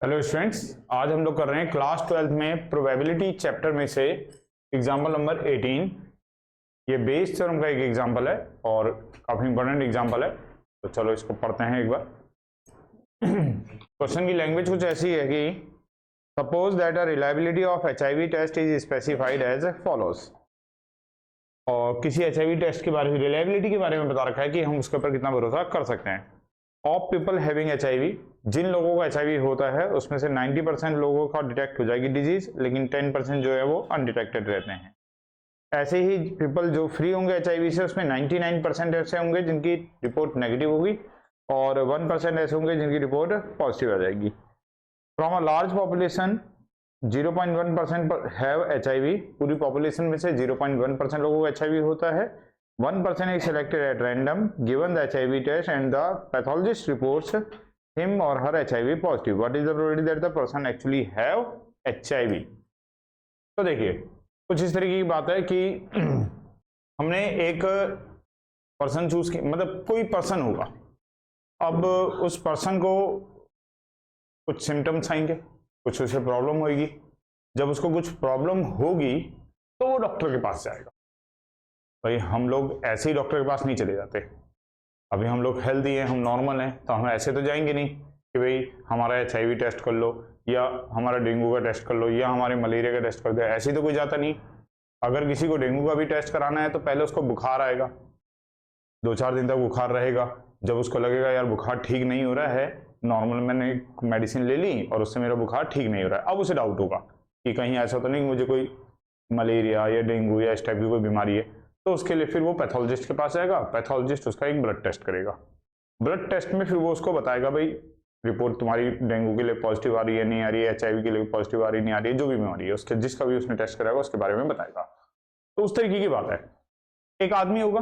Hello students, आज हम लोग कर रहे हैं क्लास 12 में प्रोबेबिलिटी चैप्टर में से एग्जाम्पल नंबर 18। ये बेस थ्योरम का एक एग्जाम्पल है और काफी इंपॉर्टेंट एग्जाम्पल है। तो चलो इसको पढ़ते हैं एक बार। क्वेश्चन की लैंग्वेज कुछ ऐसी है कि suppose that a reliability of HIV test is specified as follows. और किसी HIV टेस्ट के बारे में, रिलायबिलिटी के बारे में बता रखा है कि हम उसके ऊपर कितना भरोसा कर सकते हैं। ऑफ पीपल हैविंग HIV, जिन लोगों को HIV होता है उसमें से 90% लोगों का डिटेक्ट हो जाएगी डिजीज, लेकिन 10% जो है वो अनडिटेक्टेड रहते हैं। ऐसे ही पीपल जो फ्री होंगे HIV से, उसमें 99% ऐसे होंगे जिनकी रिपोर्ट नेगेटिव होगी और 1% ऐसे होंगे जिनकी रिपोर्ट पॉजिटिव आ जाएगी। From a large population 0.1% have HIV, पूरी पॉपुलेशन में से 0.1% लोगों को HIV होता है। 1% is selected at random, given the HIV test and the pathologist reports him or her HIV positive. What is the probability that the person actually have HIV? तो देखिए कुछ इस तरीके की बात है कि हमने एक पर्सन चूज किया, मतलब कोई पर्सन होगा। अब उस पर्सन को कुछ सिम्टम्स आएंगे, कुछ उसे प्रॉब्लम होगी। जब उसको कुछ प्रॉब्लम होगी तो वो डॉक्टर के पास जाएगा। भाई हम लोग ऐसे ही डॉक्टर के पास नहीं चले जाते। अभी हम लोग हेल्दी हैं, हम नॉर्मल हैं, तो हम ऐसे तो जाएंगे नहीं कि भाई हमारा HIV टेस्ट कर लो या हमारा डेंगू का टेस्ट कर लो या हमारे मलेरिया का टेस्ट कर दो। ऐसे ही तो कोई जाता नहीं। अगर किसी को डेंगू का भी टेस्ट कराना है तो पहले उसको बुखार आएगा, 2-4 दिन तक बुखार रहेगा। जब उसको लगेगा यार बुखार ठीक नहीं हो रहा है, नॉर्मल मैंने मेडिसिन ले ली और उससे मेरा बुखार ठीक नहीं हो रहा है, अब उसे डाउट होगा कि कहीं ऐसा तो नहीं कि मुझे कोई मलेरिया या डेंगू या इस टाइप की कोई बीमारी है। तो उसके लिए फिर वो पैथोलॉजिस्ट के पास जाएगा। पैथोलॉजिस्ट उसका एक ब्लड टेस्ट करेगा। ब्लड टेस्ट में फिर वो उसको बताएगा भाई रिपोर्ट तुम्हारी डेंगू के लिए पॉजिटिव आ रही है, नहीं आ रही है, HIV के लिए पॉजिटिव आ रही है, नहीं आ रही है, जो भी बीमारी है उसके जिसका भी उसने टेस्ट कराएगा उसके बारे में बताएगा। तो उस तरीके की बात है। एक आदमी होगा,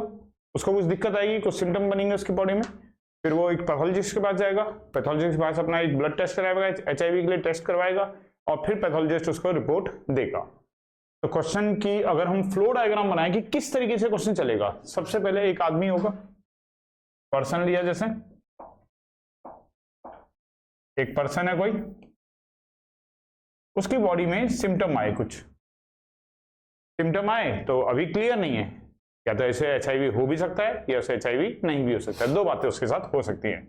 उसको कुछ दिक्कत आएगी, कुछ सिम्टम बनेंगे उसकी बॉडी में, फिर वो एक पैथोलॉजिस्ट के पास जाएगा। पैथोलॉजिस्ट के पास अपना एक ब्लड टेस्ट कराएगा, HIV के लिए टेस्ट करवाएगा और फिर पैथोलॉजिस्ट उसको रिपोर्ट देगा। तो क्वेश्चन की अगर हम फ्लो डायग्राम बनाएं कि किस तरीके से क्वेश्चन चलेगा, सबसे पहले एक आदमी होगा, पर्सन लिया, जैसे एक पर्सन है कोई, उसकी बॉडी में सिम्टम आए, कुछ सिम्टम आए तो अभी क्लियर नहीं है, या तो ऐसे HIV हो भी सकता है या उसे HIV नहीं भी हो सकता है। दो बातें उसके साथ हो सकती हैं,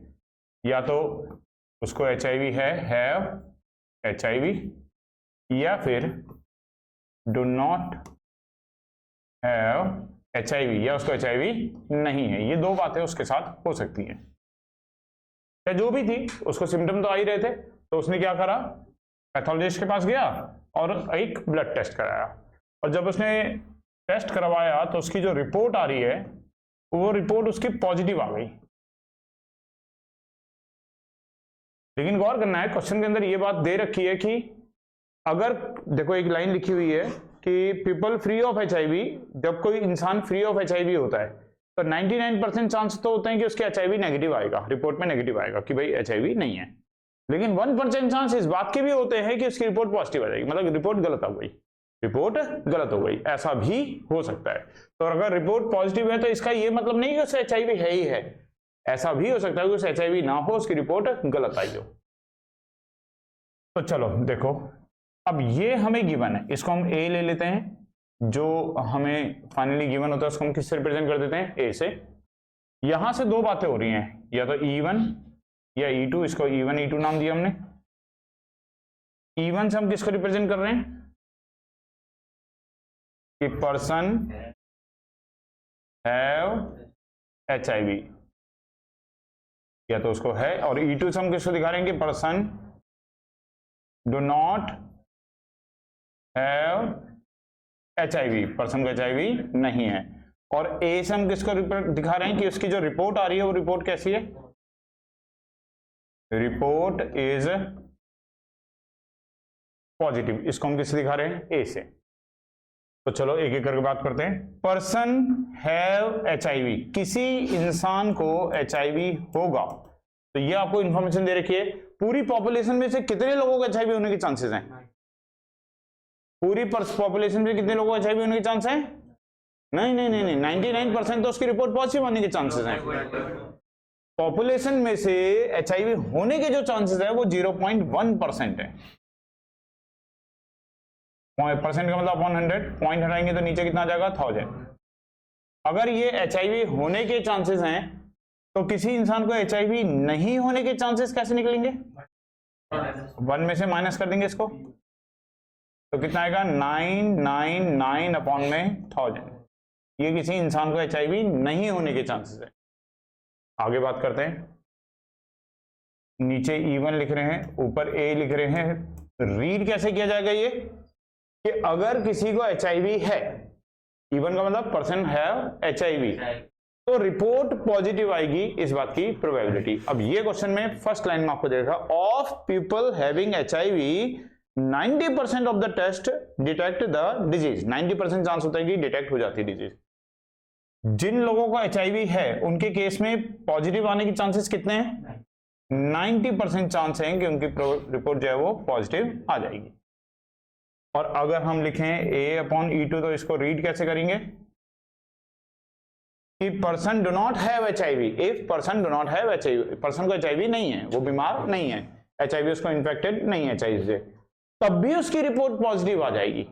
या तो उसको HIV है, हैव HIV, या फिर डू नॉट हैव HIV, या उसको HIV नहीं है। ये दो बातें उसके साथ हो सकती हैं। या जो भी थी, उसको सिम्टम तो आ ही रहे थे, तो उसने क्या करा, पैथोलॉजिस्ट के पास गया और एक ब्लड टेस्ट कराया। और जब उसने टेस्ट करवाया तो उसकी जो रिपोर्ट आ रही है वो रिपोर्ट उसकी पॉजिटिव आ गई। लेकिन गौर करना है, क्वेश्चन के अंदर ये बात दे रखी है कि अगर देखो एक लाइन लिखी हुई है कि पीपल फ्री ऑफ HIV, जब कोई इंसान फ्री ऑफ HIV होता है तो 99% चांस तो होते हैं कि उसके HIV नेगेटिव आएगा, रिपोर्ट में नेगेटिव आएगा कि भाई HIV नहीं है। लेकिन 1% चांस इस बात के भी होते हैं कि उसकी रिपोर्ट पॉजिटिव आ जाएगी, मतलब रिपोर्ट गलत हो गई, रिपोर्ट गलत हो गई, ऐसा भी हो सकता है। तो अगर रिपोर्ट पॉजिटिव है तो इसका ये मतलब नहीं कि उसे HIV है ही है, ऐसा भी हो सकता है कि उसे HIV ना हो, उसकी रिपोर्ट गलत आई हो। तो चलो देखो, अब ये हमें गिवन है, इसको हम A ले लेते हैं। जो हमें फाइनली गिवन होता है उसको हम किससे रिप्रेजेंट कर देते हैं, A से। यहां से दो बातें हो रही हैं, या तो E1 या E2, इसको E1 E2 नाम दिया हमने। E1 से हम किसको रिप्रेजेंट कर रहे हैं कि पर्सन हैव HIV, या तो उसको है, और E2 से हम किसको दिखा रहे हैं कि person do not have HIV, person को HIV नहीं है। और A से हम किसको दिखा रहे हैं कि उसकी जो रिपोर्ट आ रही है वो रिपोर्ट कैसी है, रिपोर्ट इज पॉजिटिव। इसको हम किससे दिखा रहे हैं, A से। तो चलो एक एक करके बात करते हैं। पर्सन हैव HIV, किसी इंसान को HIV होगा, तो ये आपको इंफॉर्मेशन दे रखी है। पूरी पॉपुलेशन में से कितने लोगों को HIV होने के चांसेस हैं, पूरी पॉपुलेशन में कितने लोगों को HIV होने के चांस है, नहीं 99% तो उसकी रिपोर्ट पॉजिटिव आने के चांसेस हैं। पॉपुलेशन में से एचआईवी होने के जो चांसेस है वो 0.1% है। परसेंट का मतलब अपॉन 100, पॉइंट हटाएंगे तो नीचे कितना आ जाएगा 1000। अगर ये एचआईवी होने के चांसेस हैं तो किसी इंसान को एचआईवी नहीं होने के चांसेस कैसे निकलेंगे? 1 में से माइनस कर देंगे इसको तो कितना आएगा 999 अपॉन में 1000। ये किसी इंसान को एचआईवी नहीं होने के चांसेस है। आगे बात करते हैं। नीचे E1 लिख रहे हैं, ऊपर A लिख रहे हैं। रीड कैसे किया जाएगा ये कि अगर किसी को एचआईवी है, E1 का मतलब पर्सन हैव एचआईवी, तो रिपोर्ट पॉजिटिव आएगी, इस बात की प्रोबेबिलिटी। अब ये क्वेश्चन में फर्स्ट लाइन में आपको देखा of people having HIV 90% of the test detect the disease. 90% chance होता है कि डिटेक्ट हो जाती है डिजीज। जिन लोगों को एचआईवी है उनके केस में पॉजिटिव आने के चांसेस कितने हैं? 90% चांस है कि उनकी रिपोर्ट जो है वो पॉजिटिव आ जाएगी। और अगर हम लिखें A/E2 तो इसको रीड कैसे करेंगे कि person do not have HIV. If person do not have HIV, person को एचआईवी नहीं है, वो बीमार नहीं है, एचआईवी उसको इन्फेक्टेड नहीं है एचआईवी से, तब भी उसकी रिपोर्ट पॉजिटिव आ जाएगी।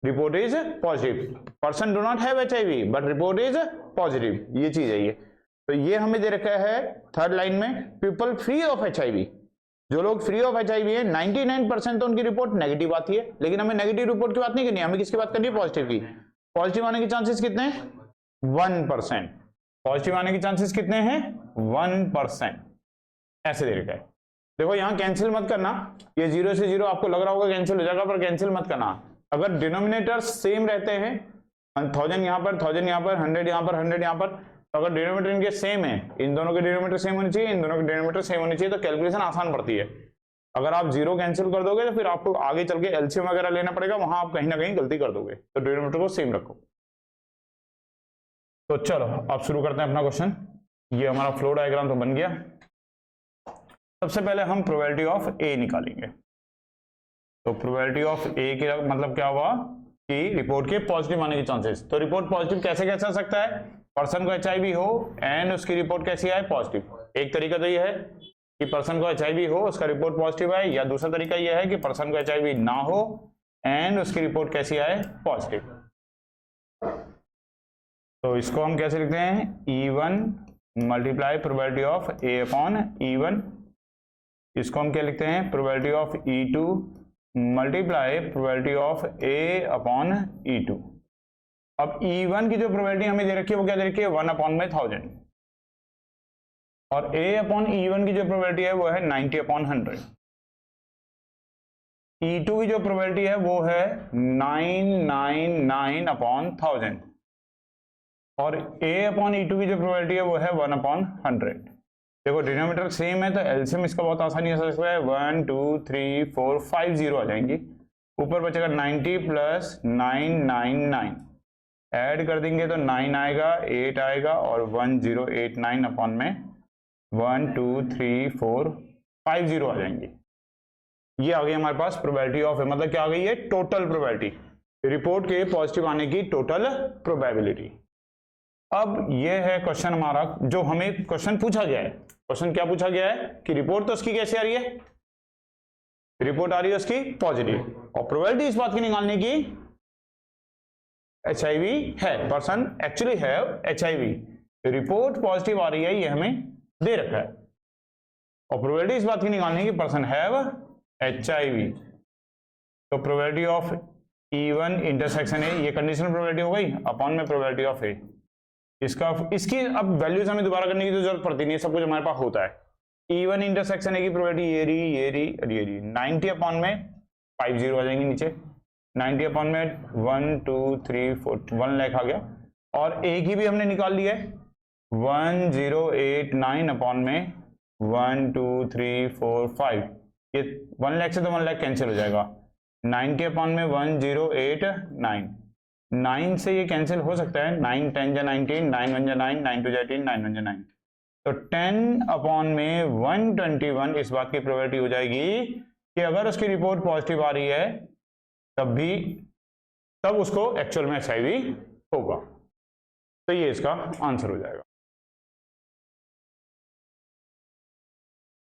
Report is positive. Person do not have HIV but report is positive, ये चीज है ये। तो ये हमें दे रखा है थर्ड लाइन में पीपल फ्री ऑफ एचआईवी। जो लोग फ्री ऑफ एचआईवी है 99% तो उनकी रिपोर्ट नेगेटिव आती है, लेकिन हमें नेगेटिव रिपोर्ट की बात नहीं करनी है, हमें किसकी बात करनी है? पॉजिटिव की। पॉजिटिव आने के चांसेस कितने हैं? 1%। पॉजिटिव आने के चांसेस कितने हैं? 1%। ऐसे दे रखा है। देखो यहां कैंसिल मत करना, ये 0 से 0 आपको लग रहा होगा कैंसिल हो जाएगा, पर कैंसिल मत करना। अगर डिनोमिनेटर सेम रहते हैं, 1000 यहां पर, 1000 यहां पर, 100 यहां पर, 100 यहां पर, तो अगर डिनोमिनेटर इनके सेम है, इन दोनों के डिनोमिनेटर सेम होने चाहिए, इन दोनों के डिनोमिनेटर सेम होने चाहिए, तो कैलकुलेशन आसान पड़ती है। अगर आप 0 कैंसिल कर दोगे तो फिर आपको आगे चल के एलसीएम वगैरह लेना पड़ेगा, वहां आप कहीं ना कहीं गलती कर दोगे। तो डिनोमिनेटर को सेम रखो। तो चलो अब शुरू करते हैं अपना क्वेश्चन। ये हमारा फ्लो डायग्राम तो बन गया। सबसे पहले हम प्रोबेबिलिटी ऑफ ए निकालेंगे। तो प्रोबेबिलिटी ऑफ ए के मतलब क्या हुआ कि रिपोर्ट के पॉजिटिव आने के चांसेस। तो रिपोर्ट पॉजिटिव कैसे कैसे आ सकता है? पर्सन को एचआईवी हो एंड उसकी रिपोर्ट कैसी आए? पॉजिटिव। एक तरीका तो यह है कि पर्सन को एचआईवी हो, उसका रिपोर्ट पॉजिटिव आए, या दूसरा तरीका यह है कि पर्सन को एचआईवी ना हो एंड उसकी रिपोर्ट कैसी आए? पॉजिटिव। तो इसको हम कैसे लिखते हैं? E1 multiply probability of A upon E1। इसको हम क्या लिखते हैं? Probability of E2 multiply probability of A upon E2। अब E1 की जो प्रोबेबिलिटी हमें दे रखी है वो क्या दे रखी है? 1 अपॉन में 1000। और A अपॉन E1 की जो प्रोबेबिलिटी है वो है 90 अपॉन 100। E2 की जो प्रोबेबिलिटी है वो है 999 अपॉन 1000। और A अपॉन E2 की जो प्रोबेबिलिटी है वो है 1 अपॉन 100। देखो डिनोमिनेटर सेम है तो एलसीएम इसका बहुत आसानी से सकता है। 1 2 3 4 5 0 आ जाएंगी। ऊपर बचेगा 90 प्लस 999, ऐड कर देंगे तो 9 आएगा, 8 आएगा और 1089 अपॉन में 1 2 3 4 5 0 आ जाएंगी। ये आ गई हमारे पास प्रोबेबिलिटी ऑफ, मतलब क्या आ गई है? टोटल प्रोबेबिलिटी, रिपोर्ट के पॉजिटिव आने की टोटल प्रोबेबिलिटी। अब ये है क्वेश्चन हमारा, जो हमें क्वेश्चन पूछा गया है। क्वेश्चन क्या पूछा गया है कि रिपोर्ट तो उसकी कैसे आ रही है? रिपोर्ट आ रही है उसकी पॉजिटिव, और प्रोबेबिलिटी इस बात की निकालने की एचआईवी है, person actually have HIV, report positive आ रही है, ये हमें दे रखा है। और प्रोबेबिलिटी इस बात की निकालने की पर्सन हैव एचआईवी। तो प्रोबेबिलिटी ऑफ E1 इंटरसेक्शन है, ये कंडीशनल प्रोबेबिलिटी हो गई अपॉन में प्रोबेबिलिटी ऑफ ए। इसकी अब वैल्यूज हमें दोबारा करने की तो जरूरत पड़ती नहीं है, सब कुछ हमारे पास होता है। E1 इंटरसेक्शन है की प्रोबेबिलिटी ये रही 90 अपॉन में 5 0 आ जाएंगे नीचे। 90 अपॉन में 1 2 3 4 1 लाख आ गया। और ए की भी हमने निकाल ली है 1089 अपॉन में 1 2 3 4 5। ये 1 लाख से तो 1 लाख कैंसिल हो जाएगा। 90 अपॉन में 1089, 9 से ये कैंसिल हो सकता है। 9 10 जा 19, 9 1 जा 9, 9 2 जा 18, 9 1 जा 9। तो 10 अपॉन में 121 इस बात की प्रोबेबिलिटी हो जाएगी कि अगर उसकी रिपोर्ट पॉजिटिव आ रही है तब उसको एक्चुअल में एचआईवी होगा। तो ये इसका आंसर हो जाएगा।